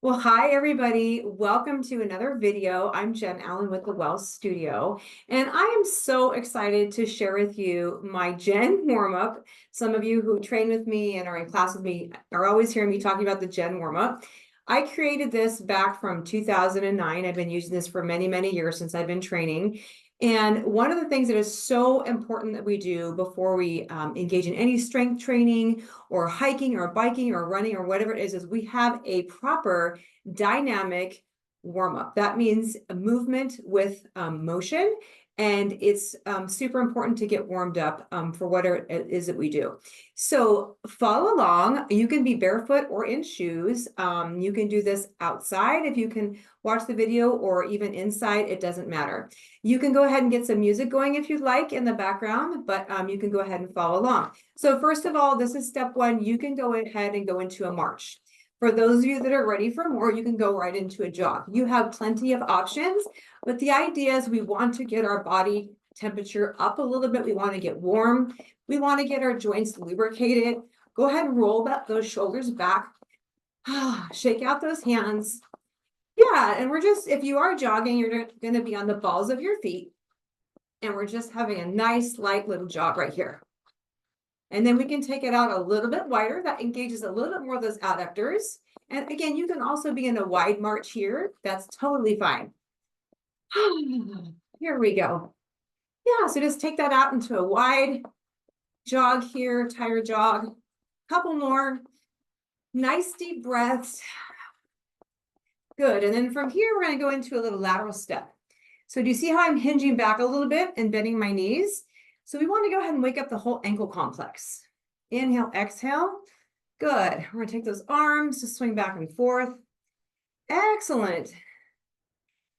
Well, hi everybody. Welcome to another video. I'm Allan with the Well Studio, and I am so excited to share with you my Jen warm-up. Some of you who train with me and are in class with me are always hearing me talking about the Jen warm-up. I created this back from 2009. I've been using this for many, many years since I've been training. And one of the things that is so important that we do before we engage in any strength training or hiking or biking or running or whatever it is we have a proper dynamic warm up. That means a movement with motion. And it's super important to get warmed up for whatever it is that we do. So follow along. You can be barefoot or in shoes. You can do this outside if you can watch the video, or even inside, it doesn't matter. You can go ahead and get some music going if you'd like in the background, but you can go ahead and follow along. So first of all, this is step one. You can go ahead and go into a march. For those of you that are ready for more, you can go right into a jog. You have plenty of options, but the idea is we want to get our body temperature up a little bit. We want to get warm. We want to get our joints lubricated. Go ahead and roll those shoulders back. Shake out those hands. Yeah, and we're just, if you are jogging, you're going to be on the balls of your feet. And we're just having a nice light little jog right here. And then we can take it out a little bit wider. That engages a little bit more of those adductors. And again, you can also be in a wide march here. That's totally fine. Here we go. Yeah, so just take that out into a wide jog here, tire jog. Couple more. Nice deep breaths. Good. And then from here, we're going to go into a little lateral step. So do you see how I'm hinging back a little bit and bending my knees? So we want to go ahead and wake up the whole ankle complex. Inhale, exhale. Good. We're going to take those arms to swing back and forth. Excellent.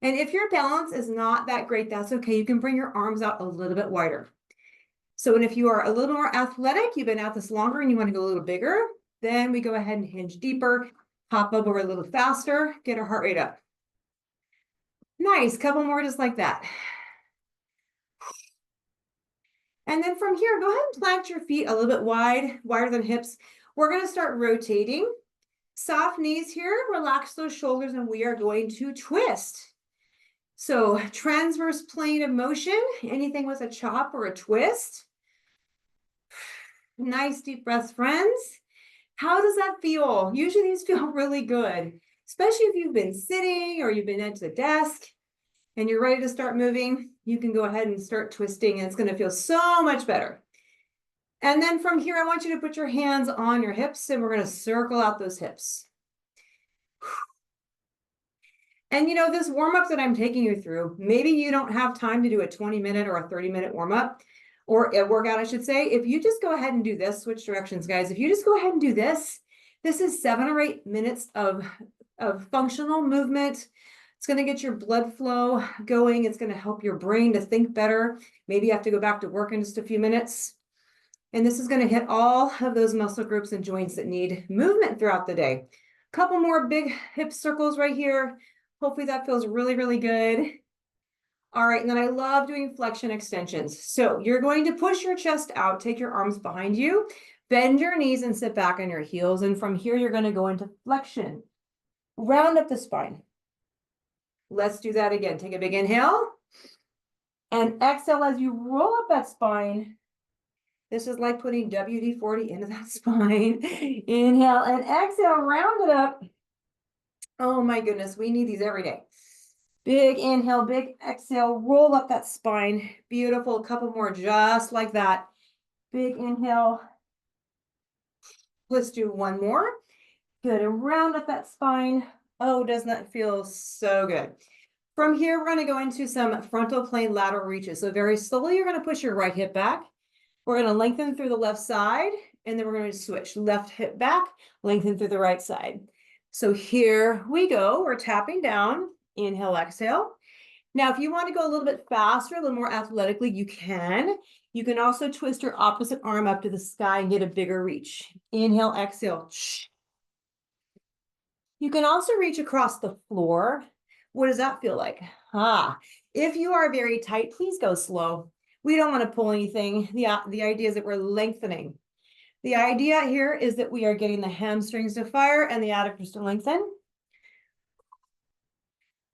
And if your balance is not that great, that's okay. You can bring your arms out a little bit wider. So, and if you are a little more athletic, you've been at this longer and you want to go a little bigger, then we go ahead and hinge deeper, pop up over a little faster, get our heart rate up. Nice. Couple more just like that. And then from here, go ahead and plant your feet a little bit wide, wider than hips. We're going to start rotating. Soft knees here, relax those shoulders, and we are going to twist. So transverse plane of motion, anything with a chop or a twist. Nice deep breaths, friends. How does that feel? Usually these feel really good, especially if you've been sitting or you've been at the desk and you're ready to start moving. You can go ahead and start twisting, and it's going to feel so much better. And then from here, I want you to put your hands on your hips, and we're going to circle out those hips. And you know, this warm-up that I'm taking you through, maybe you don't have time to do a 20-minute or a 30-minute warm-up, or a workout, I should say. If you just go ahead and do this, switch directions, guys. If you just go ahead and do this, this is 7 or 8 minutes of functional movement. It's going to get your blood flow going. It's going to help your brain to think better. Maybe you have to go back to work in just a few minutes. And this is going to hit all of those muscle groups and joints that need movement throughout the day. Couple more big hip circles right here. Hopefully that feels really, really good. All right, and then I love doing flexion extensions. So you're going to push your chest out, take your arms behind you, bend your knees and sit back on your heels. And from here, you're going to go into flexion. Round up the spine. Let's do that again. Take a big inhale and exhale as you roll up that spine. This is like putting WD-40 into that spine. Inhale and exhale, round it up. Oh my goodness, we need these every day. Big inhale, big exhale, roll up that spine. Beautiful. A couple more just like that. Big inhale. Let's do one more. Good, and round up that spine. Oh, doesn't that feel so good? From here, we're going to go into some frontal plane lateral reaches. So very slowly, you're going to push your right hip back. We're going to lengthen through the left side, and then we're going to switch. Left hip back, lengthen through the right side. So here we go. We're tapping down. Inhale, exhale. Now, if you want to go a little bit faster, a little more athletically, you can. You can also twist your opposite arm up to the sky and get a bigger reach. Inhale, exhale. You can also reach across the floor. What does that feel like? If you are very tight, please go slow. We don't want to pull anything. The idea is that we're lengthening. The idea here is that we are getting the hamstrings to fire and the adductors to lengthen.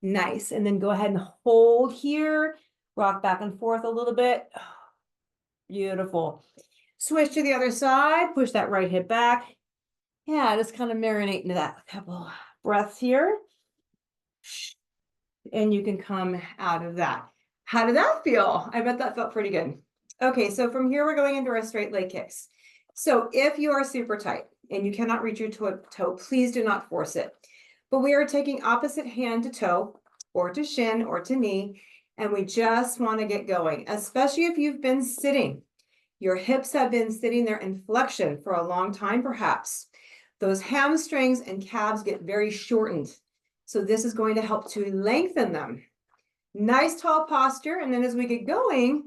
Nice. And then go ahead and hold here. Rock back and forth a little bit. Beautiful. Switch to the other side. Push that right hip back. Yeah, just kind of marinate into that. A couple breaths here. And you can come out of that. How did that feel? I bet that felt pretty good. Okay, so from here, we're going into our straight leg kicks. So if you are super tight and you cannot reach your toe, please do not force it. But we are taking opposite hand to toe or to shin or to knee, and we just want to get going, especially if you've been sitting. Your hips have been sitting there in flexion for a long time, perhaps. Those hamstrings and calves get very shortened. So this is going to help to lengthen them. Nice tall posture. And then as we get going,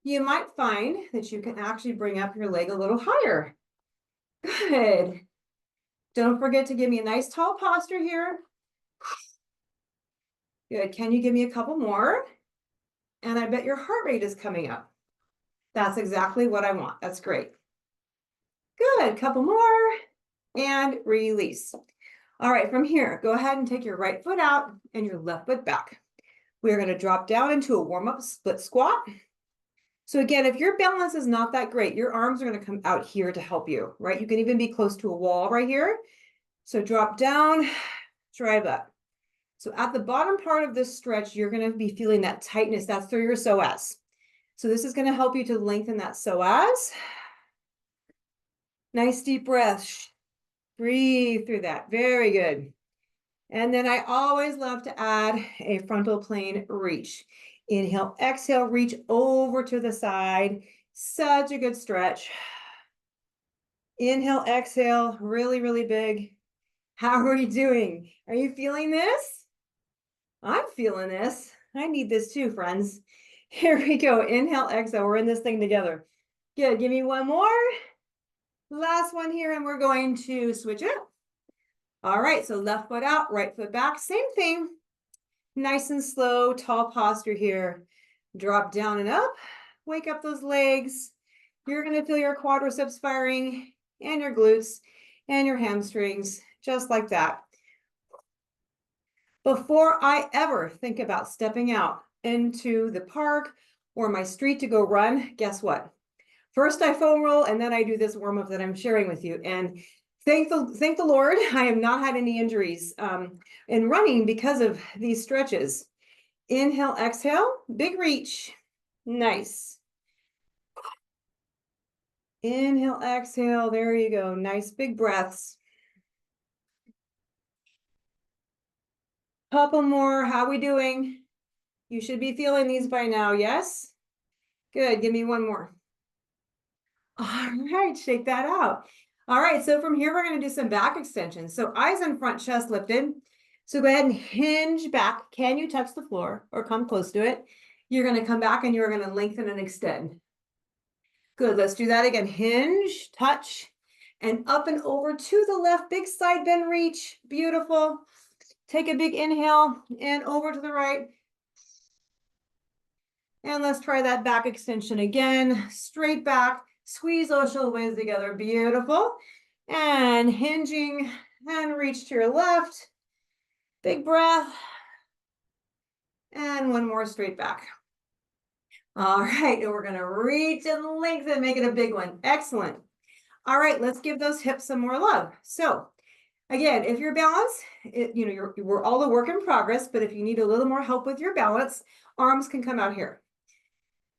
you might find that you can actually bring up your leg a little higher. Good. Don't forget to give me a nice tall posture here. Good. Can you give me a couple more? And I bet your heart rate is coming up. That's exactly what I want. That's great. Good. Couple more. And release. All right, from here, go ahead and take your right foot out and your left foot back. We're going to drop down into a warm-up split squat. So again, if your balance is not that great, your arms are going to come out here to help you, right? You can even be close to a wall right here. So drop down, drive up. So at the bottom part of this stretch, you're going to be feeling that tightness. That's through your psoas. So this is going to help you to lengthen that psoas. Nice deep breath. Breathe through that. Very good. And then I always love to add a frontal plane reach. Inhale, exhale, reach over to the side. Such a good stretch. Inhale, exhale, really, really big. How are you doing? Are you feeling this? I'm feeling this. I need this too, friends. Here we go. Inhale, exhale. We're in this thing together. Good. Give me one more. Last one here, and we're going to switch it up. All right, so left foot out, right foot back, same thing. Nice and slow, tall posture here. Drop down and up, wake up those legs. You're gonna feel your quadriceps firing and your glutes and your hamstrings, just like that. Before I ever think about stepping out into the park or my street to go run, guess what? First I foam roll and then I do this warm up that I'm sharing with you. And thank the Lord, I have not had any injuries in running because of these stretches. Inhale, exhale, big reach. Nice. Inhale, exhale, there you go. Nice big breaths. Couple more, how we doing? You should be feeling these by now, yes? Good, give me one more. All right, shake that out. All right, so from here, we're going to do some back extensions. So eyes in front, chest lifted. So go ahead and hinge back. Can you touch the floor or come close to it? You're going to come back and you're going to lengthen and extend. Good, let's do that again. Hinge, touch, and up and over to the left. Big side bend reach. Beautiful. Take a big inhale and over to the right. And let's try that back extension again. Straight back. Squeeze those shoulder blades together. Beautiful. And hinging and reach to your left. Big breath. And one more straight back. All right, and we're going to reach and lengthen, make it a big one. Excellent. All right, let's give those hips some more love. So again, if your balance, we're all a work in progress, but if you need a little more help with your balance, arms can come out here.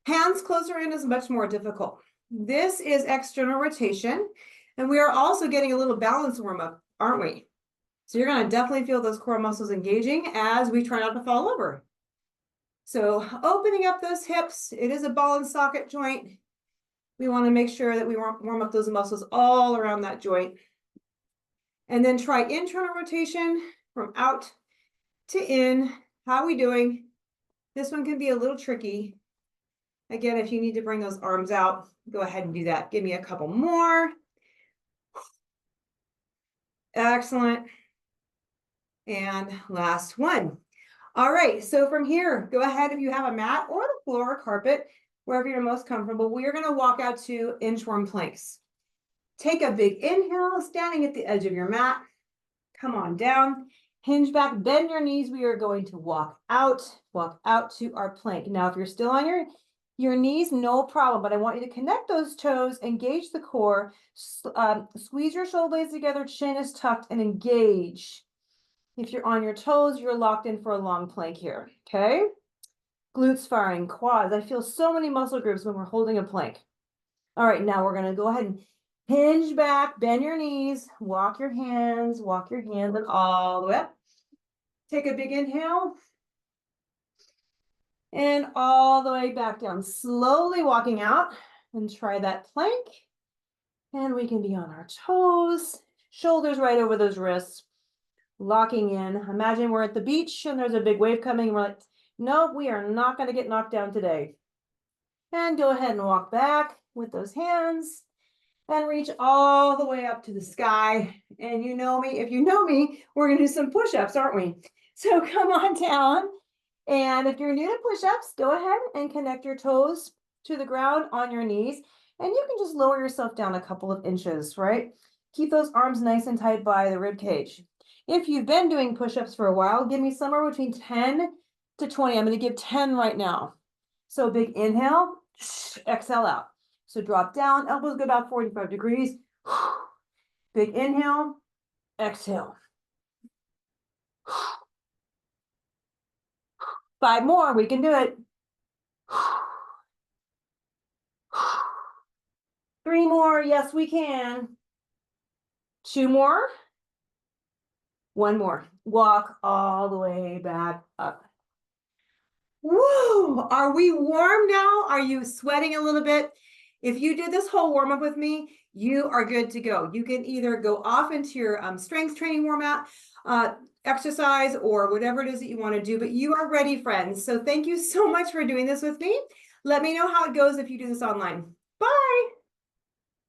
Hands closer in is much more difficult. This is external rotation, and we are also getting a little balance warm up, aren't we? So you're going to definitely feel those core muscles engaging as we try not to fall over. So opening up those hips, it is a ball and socket joint. We want to make sure that we warm up those muscles all around that joint. And then try internal rotation from out to in. How are we doing? This one can be a little tricky. Again, if you need to bring those arms out, go ahead and do that. Give me a couple more. Excellent. And last one. All right, so from here, go ahead if you have a mat or the floor or carpet, wherever you're most comfortable. We are going to walk out to inchworm planks. Take a big inhale, standing at the edge of your mat. Come on down. Hinge back, bend your knees. We are going to walk out to our plank. Now, if you're still on your knees, no problem, but I want you to connect those toes, engage the core, squeeze your shoulder blades together, chin is tucked, and engage. If you're on your toes, you're locked in for a long plank here, okay? Glutes firing, quads. I feel so many muscle groups when we're holding a plank. All right, now we're gonna go ahead and hinge back, bend your knees, walk your hands and all the way up. Take a big inhale. And all the way back down, slowly walking out, and try that plank. And we can be on our toes, shoulders right over those wrists, locking in. Imagine we're at the beach and there's a big wave coming and we're like, no, we are not going to get knocked down today. And go ahead and walk back with those hands and reach all the way up to the sky. And you know me, if you know me, we're going to do some push-ups, aren't we? So come on down. And if you're new to push-ups, go ahead and connect your toes to the ground on your knees. And you can just lower yourself down a couple of inches, right? Keep those arms nice and tight by the rib cage. If you've been doing push-ups for a while, give me somewhere between 10 to 20. I'm going to give 10 right now. So big inhale, exhale out. So drop down, elbows go about 45 degrees. Big inhale, exhale. 5 more, we can do it. 3 more, yes, we can. 2 more. 1 more. Walk all the way back up. Woo! Are we warm now? Are you sweating a little bit? If you did this whole warm up with me, you are good to go. You can either go off into your strength training warm up, exercise, or whatever it is that you want to do, but you are ready, friends. So thank you so much for doing this with me. Let me know how it goes if you do this online.